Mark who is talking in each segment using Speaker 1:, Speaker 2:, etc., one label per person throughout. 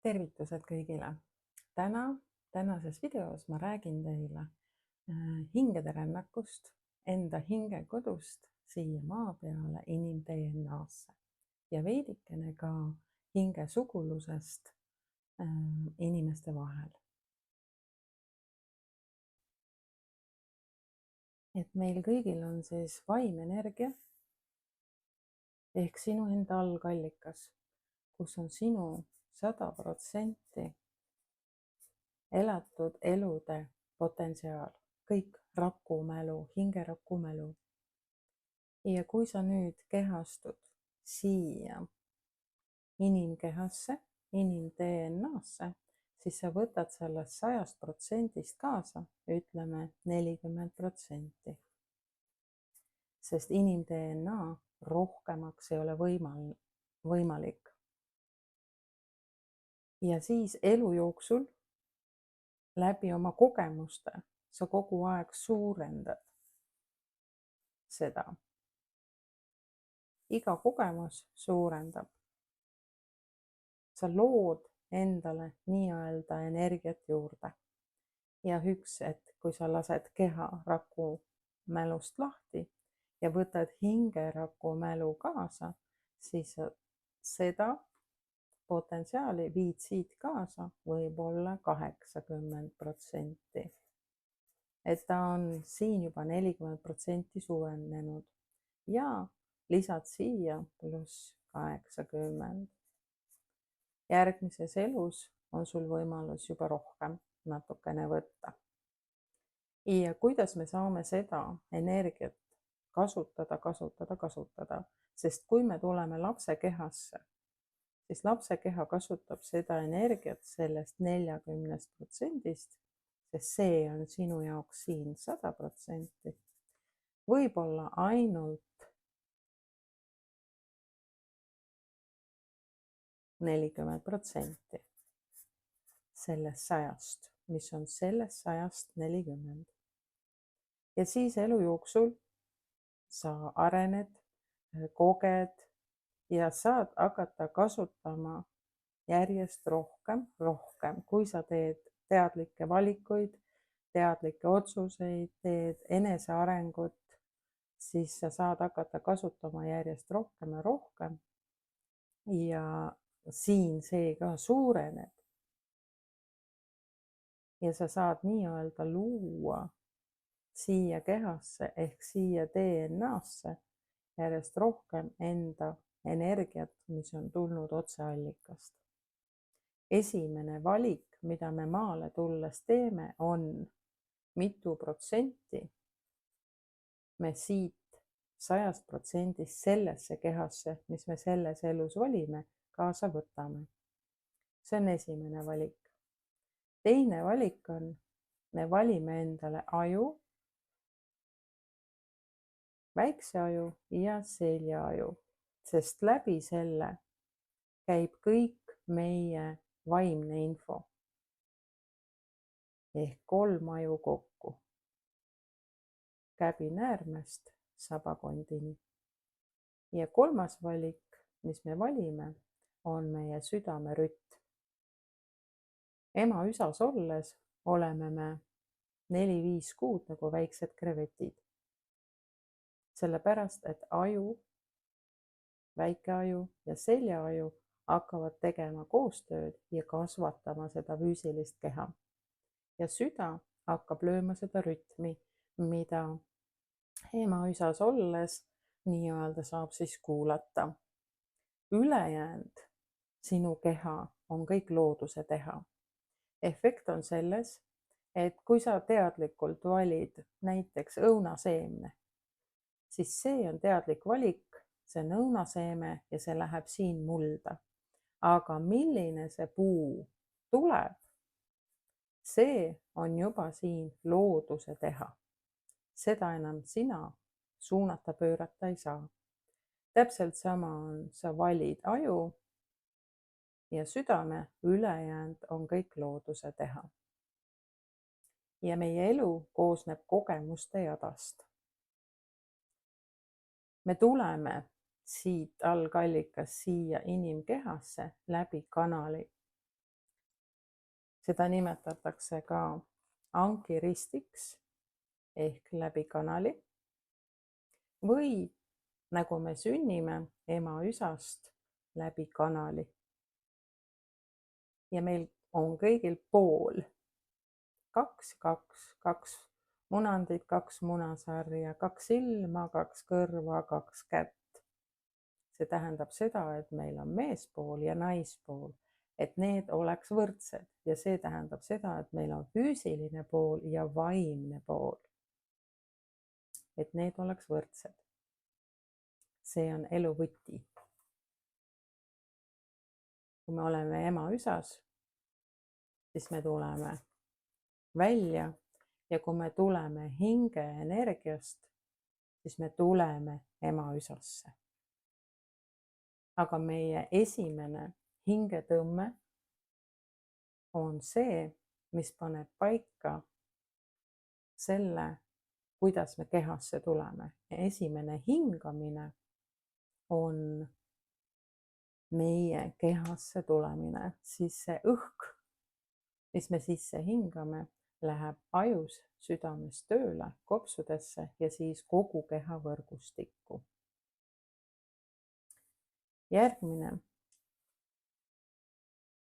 Speaker 1: Tervitused kõigile! Tänases videos ma räägin teile hingede rännakust, enda hingekodust siia maa peale inim-DNA-sse ja veidikene ka hingesugulusest inimeste vahel. Et meil kõigil on siis vaimenergia ehk sinu enda algallikas, kus on sinu 100% elatud elude potentsiaal, kõik rakumälu, hingerakumälu. Ja kui sa nüüd kehastud siia inimkehasse, inim-DNA-sse, siis sa võtad sellest 100% kaasa, ütleme 40%. Sest inim-DNA rohkemaks ei ole võimalik. Ja siis elu jooksul läbi oma kogemuste sa kogu aeg suurendad seda. Iga kogemus suurendab. Sa lood endale nii-öelda energiat juurde. Ja üks hetk, kui sa lased keha rakumälust lahti ja võtad hingerakumälu kaasa, siis sa seda potentsiaali viid siit kaasa võib-olla 80%. Et ta on siin juba 40% suurenenud ja lisad siia pluss 80. Järgmises elus on sul võimalus juba rohkem natukene võtta. Ja kuidas me saame seda energiat kasutada, sest kui me tuleme lapse kehasse, siis lapse keha kasutab seda energiat sellest 40%, sest see on sinu jaoks siin 100%. Võib-olla ainult 40% sellest 100, mis on sellest 100 40. Ja siis elu jooksul sa arened, koged ja saad hakata kasutama järjest rohkem, kui sa teed teadlikke valikuid, teadlikke otsuseid, teed enesearengut, siis sa saad hakata kasutama järjest rohkem ja rohkem. Ja siin see ka suureneb. Ja sa saad nii-öelda luua siia kehasse ehk siia DNA-sse järjest rohkem enda energiat, mis on tulnud otseallikast. Esimene valik, mida me maale tulles teeme, on mitu protsenti me siit 100% sellesse kehasse, mis me selles elus valime, kaasa võtame. See on esimene valik. Teine valik on, me valime endale aju, väikse aju ja seljaaju, sest läbi selle käib kõik meie vaimne info. Ehk 3 aju kokku. Käbinäärmest sabakondini. Ja kolmas valik, mis me valime, on meie südamerütm. Ema üsas olles oleme me 4-5 kuud nagu väiksed krevetid. Sellepärast, et aju, väike aju ja seljaaju hakkavad tegema koostööd ja kasvatama seda füüsilist keha. Ja süda hakkab lööma seda rütmi, mida ema üsas olles nii-öelda saab siis kuulata. Ülejäänud sinu keha on kõik looduse teha. Efekt on selles, et kui sa teadlikult valid näiteks õunaseemne, siis see on teadlik valik, see on õunaseeme ja see läheb siin mulda. Aga milline see puu tuleb, see on juba siin looduse teha. Seda enam sina suunata, pöörata ei saa. Täpselt sama on, sa valid aju ja südame, ülejäänud on kõik looduse teha. Ja meie elu koosneb kogemuste jadast. Me tuleme siit algallikas siia inimkehasse läbi kanali. seda nimetatakse ka ankiristiks ehk läbi kanali või nagu me sünnime ema üsast läbi kanali. Ja meil on kõigil pool, kaks munandit, 2 munasarja, 2 silma, 2 kõrva, 2 kätt. See tähendab seda, et meil on meespool ja naispool, et need oleks võrdsed ja see tähendab seda, et meil on füüsiline pool ja vaimne pool, et need oleks võrdsed. See on elu võti. Kui me oleme ema üsas, siis me tuleme välja ja kui me tuleme hingeenergiast, siis me tuleme ema üsasse. Aga meie esimene hingetõmme on see, mis paneb paika selle, kuidas me kehasse tuleme. Esimene hingamine on meie kehasse tulemine, siis see õhk, mis me sisse hingame, läheb ajus südames tööle kopsudesse ja siis kogu keha võrgustikku. Järgmine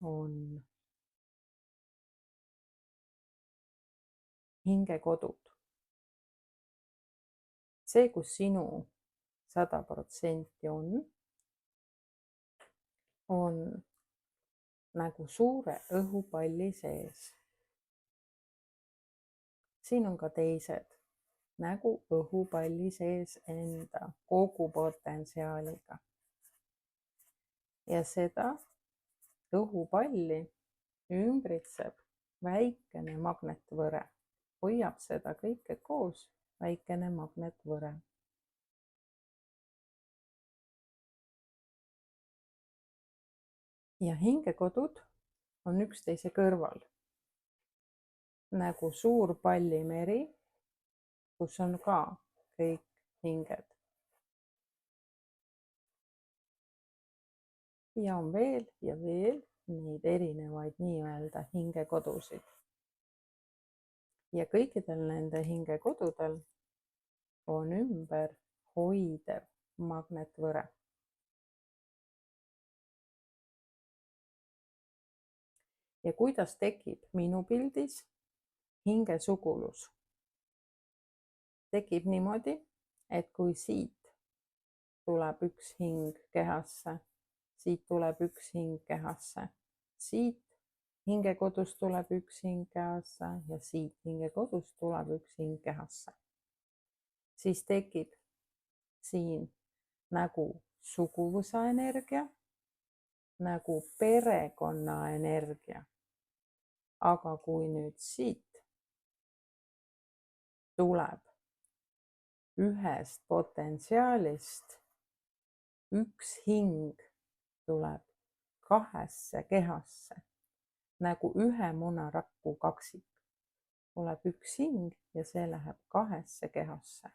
Speaker 1: on hingekodud. See, kus sinu 100% on nagu suure õhupalli sees. Siin on ka teised nagu õhupalli sees enda kogu potentsiaaliga. Ja seda õhupalli ümbritseb väikene magnetvõre, hoiab seda kõike koos väikene magnetvõre. Ja hingekodud on üksteise kõrval, nagu suur pallimeri, kus on ka kõik hinged. Ja on veel neid erinevaid nii-öelda hingekodusid. Ja kõikidel nende hingekodudel on ümber hoidev magnetvõre. Ja kuidas tekib minu pildis hingesugulus? Tekib niimoodi, et kui siit tuleb üks hing kehasse, siit tuleb üks hing kehasse, siit hingekodust tuleb üks hing kehasse ja siit hingekodust tuleb üks hing kehasse. Siis tekib siin nagu suguvõsa energia, nagu perekonna energia. Aga kui nüüd siit tuleb ühest potentsiaalist üks hing tuleb kahesse kehasse, nagu ühe munaraku kaksik, tuleb üks hing ja see läheb kahesse kehasse,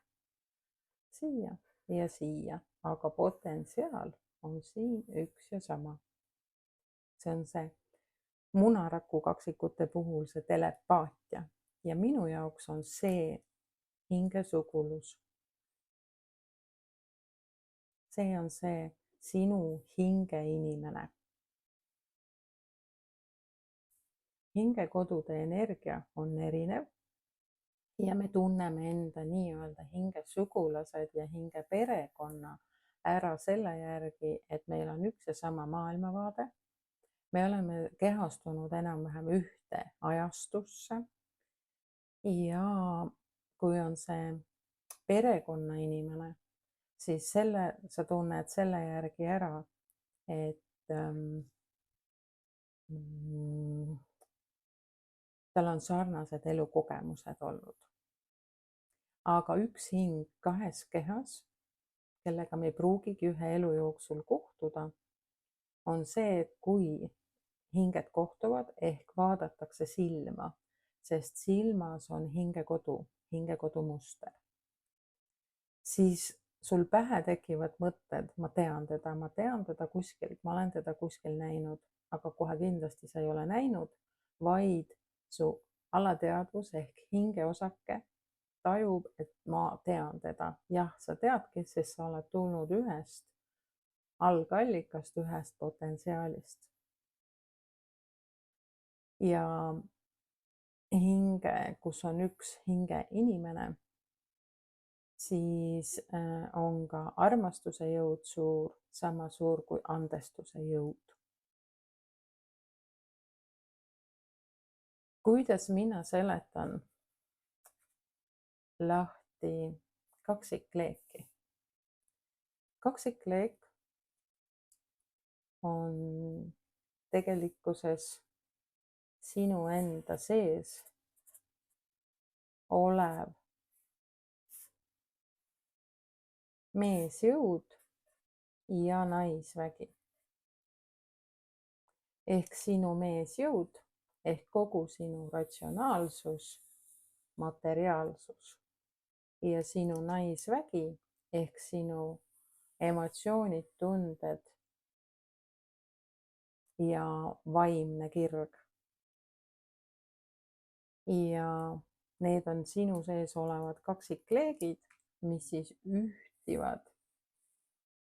Speaker 1: siia ja siia, aga potentsiaal on siin üks ja sama. See on see munaraku kaksikute puhul see telepaatia ja minu jaoks on see hingesugulus. See on see sinu hingeinimene. Hingekodude energia on erinev ja me tunneme enda nii-öelda hingesugulased ja hingeperekonna ära selle järgi, et meil on üks ja sama maailmavaade. Me oleme kehastunud enam-vähem ühte ajastusse ja kui on see perekonna inimene, siis sa tunned selle järgi ära, et tal on sarnased elukogemused olnud. Aga üks hing kahes kehas, kellega me ei pruugigi ühe elu jooksul kohtuda, on see, et kui hinged kohtuvad ehk vaadatakse silma, sest silmas on hingekodu muster, siis sul pähe tekivad mõtted, ma tean teda kuskilt, ma olen teda kuskil näinud, aga kohe kindlasti sa ei ole näinud, vaid su alateadvus ehk hingeosake tajub, et ma tean teda. Jah, sa teadki, sest sa oled tulnud ühest algallikast, ühest potentsiaalist. Ja hinge, kus on üks hingeinimene, siis on ka armastuse jõud suur, sama suur kui andestuse jõud. Kuidas mina seletan lahti kaksikleeki? Kaksikleek on tegelikkuses sinu enda sees olev meesjõud ja naisvägi. Ehk sinu meesjõud ehk kogu sinu ratsionaalsus, materiaalsus ja sinu naisvägi ehk sinu emotsioonid, tunded ja vaimne kirg. Ja need on sinu sees olevad kaksikleegid, mis siis ühtivad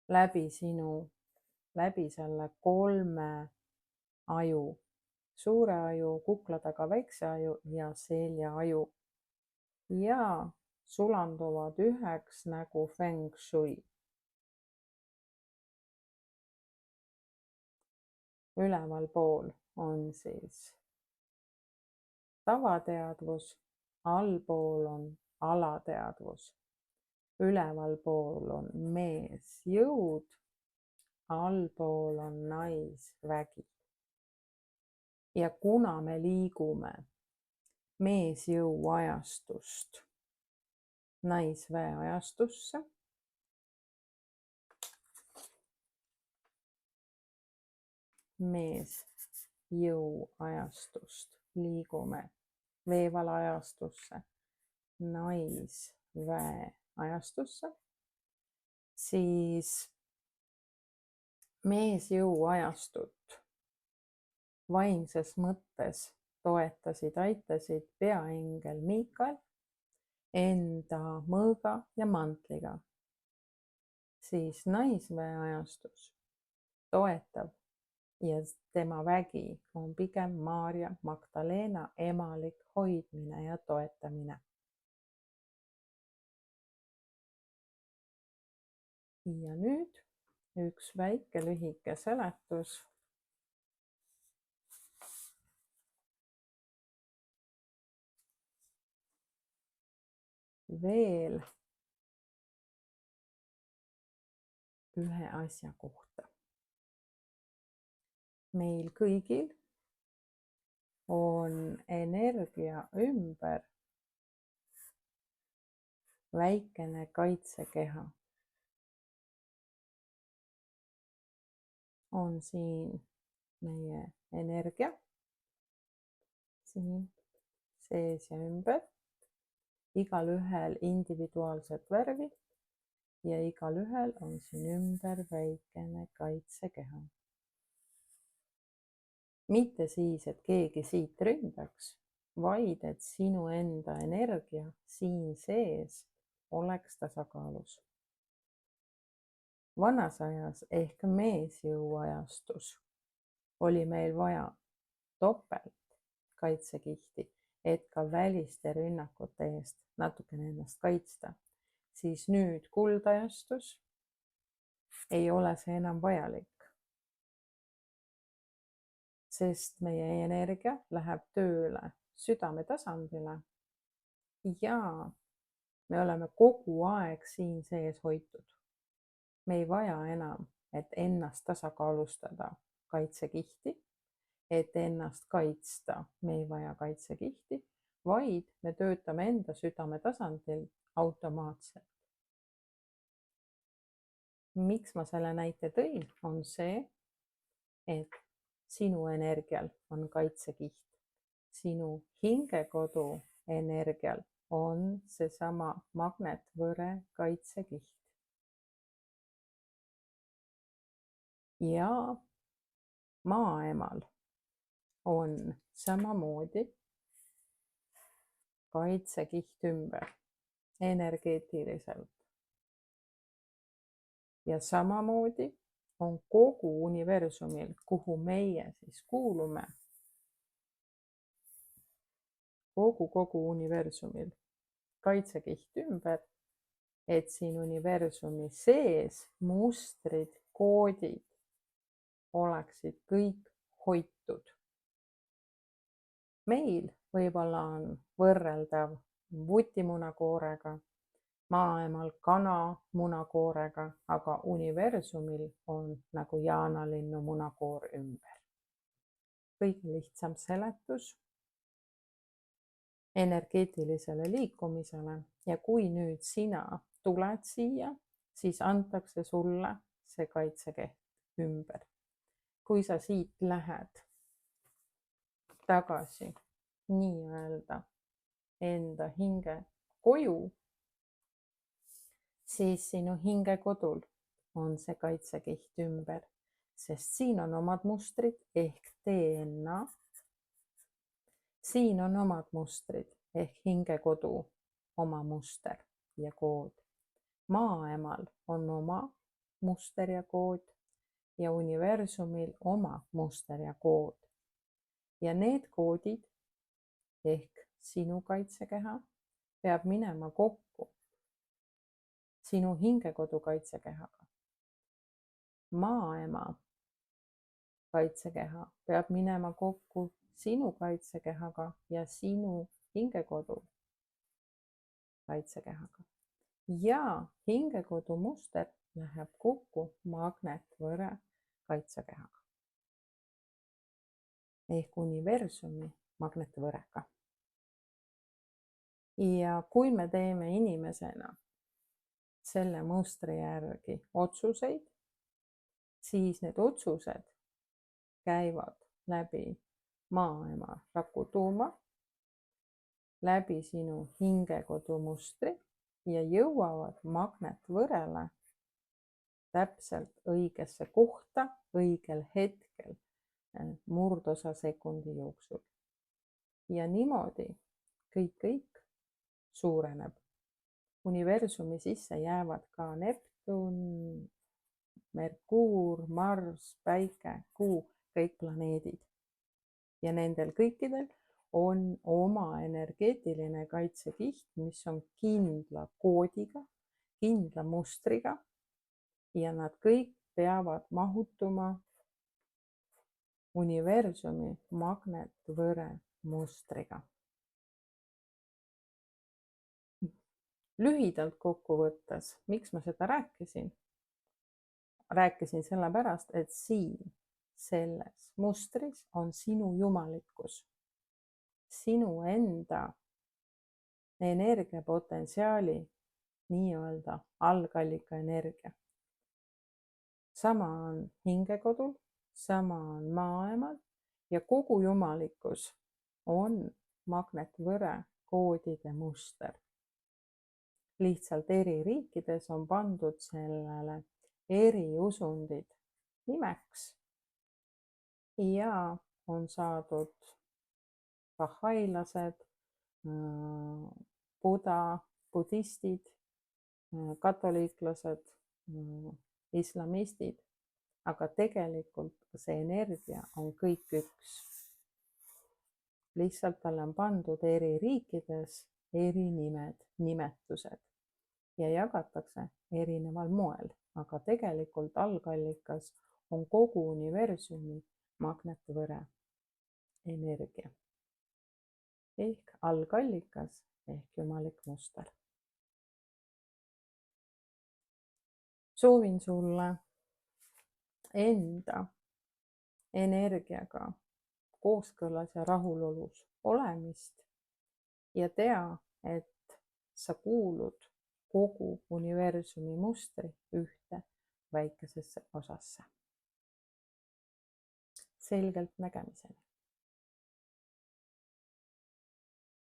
Speaker 1: läbi selle 3 aju, suure aju, kukla taga väikse aju ja seljaaju ja sulanduvad üheks nagu feng shui. Üleval pool on siis tavateadvus, allpool on alateadvus. Üleval pool on meesjõud, allpool on naisvägi. Ja kuna me liigume meesjõu ajastust naisväe ajastusse, meesjõu ajastust liigume veevala ajastusse, naisväe ajastusse, siis meesjõu ajastut vaimses mõttes toetasid, aitasid peaingel Miikael enda mõõga ja mantliga. Siis naisväe ajastus toetab ja tema vägi on pigem Maarja Magdalena emalik hoidmine ja toetamine. Ja nüüd üks väike lühike seletus veel ühe asja kohta. Meil kõigil on energia ümber väikene kaitsekeha. On siin meie energia, siin sees ja ümber, igalühel individuaalset värvi ja igalühel on siin ümber väikene kaitsekeha. Mitte siis, et keegi siit ründaks, vaid et sinu enda energia siin sees oleks tasakaalus. Vanas ajas ehk meesjõu ajastus oli meil vaja topelt kaitsekihti, et ka väliste rünnakute eest natukene ennast kaitsta. Siis nüüd kuldajastus ei ole see enam vajalik. Sest meie energia läheb tööle südame tasandile ja me oleme kogu aeg siin sees hoitud. Me ei vaja enam, et ennast tasakaalustada kaitsekihti, et ennast kaitsta, me ei vaja kaitsekihti, vaid me töötame enda südame tasandil automaatselt. Miks ma selle näite tõin, on see, et sinu energial on kaitsekiht, sinu hingekodu energial on seesama magnetvõre kaitsekiht. Ja maaemal on samamoodi kaitsekiht ümber energeetiliselt. Ja samamoodi on kogu universumil, kuhu meie siis kuulume, kogu universumil kaitsekiht ümber, et siin universumi sees mustrid, koodid oleksid kõik hoitud. Meil võib-olla on võrreldav vutimunakoorega, maaemal kana munakoorega, aga universumil on nagu jaanalinnu munakoor ümber. Kõige lihtsam seletus energeetilisele liikumisele ja kui nüüd sina tuled siia, siis antakse sulle see kaitsekiht ümber. Kui sa siit lähed tagasi nii-öelda enda hinge koju, siis sinu hingekodul on see kaitsekiht ümber, sest siin on omad mustrid ehk DNA. Siin on omad mustrid ehk hingekodu oma muster ja kood. Maaemal on oma muster ja kood ja universumil oma muster ja kood. Ja need koodid ehk sinu kaitsekeha peab minema kokku sinu hingekodu kaitsekehaga. Maaema kaitsekeha peab minema kokku sinu kaitsekehaga ja sinu hingekodu kaitsekehaga. Ja hingekodu muster läheb kokku magnetvõre kaitsekehaga ehk universumi magnetvõrega. Ja kui me teeme inimesena selle mustri järgi otsuseid, siis need otsused käivad läbi maaema rakutuuma, läbi sinu hingekodu mustri ja jõuavad magnetvõrele täpselt õigesse kohta, õigel hetkel, murdosa sekundi jooksul. Ja niimoodi kõik suureneb. Universumi sisse jäävad ka Neptun, Merkuur, Mars, Päike, Kuu, kõik planeedid. Ja nendel kõikidel on oma energeetiline kaitsekiht, mis on kindla koodiga, kindla mustriga ja nad kõik peavad mahutuma universumi magnetvõre mustriga. Lühidalt kokku võttes, miks ma seda rääkisin? Rääkisin sellepärast, et siin selles mustris on sinu jumalikkus, sinu enda energiapotentsiaali nii-öelda algallika energia. Sama on hingekodul, sama on maaemal ja kogu jumalikkus on magnetvõre koodide muster. Lihtsalt eri riikides on pandud sellele eriusundid nimeks ja on saadud bahailased, budistid, katoliiklased, islamistid, aga tegelikult see energia on kõik üks. Lihtsalt talle on pandud eri riikides eri nimetused ja jagatakse erineval moel, aga tegelikult algallikas on kogu universumi magnetvõre energia ehk algallikas ehk jumalik muster. Soovin sulle enda energiaga kooskõlas ja rahulolus olemist ja tea, et sa kuulud kogu universumi mustri ühte väikesesse osasse. Selgelt nägemiseni.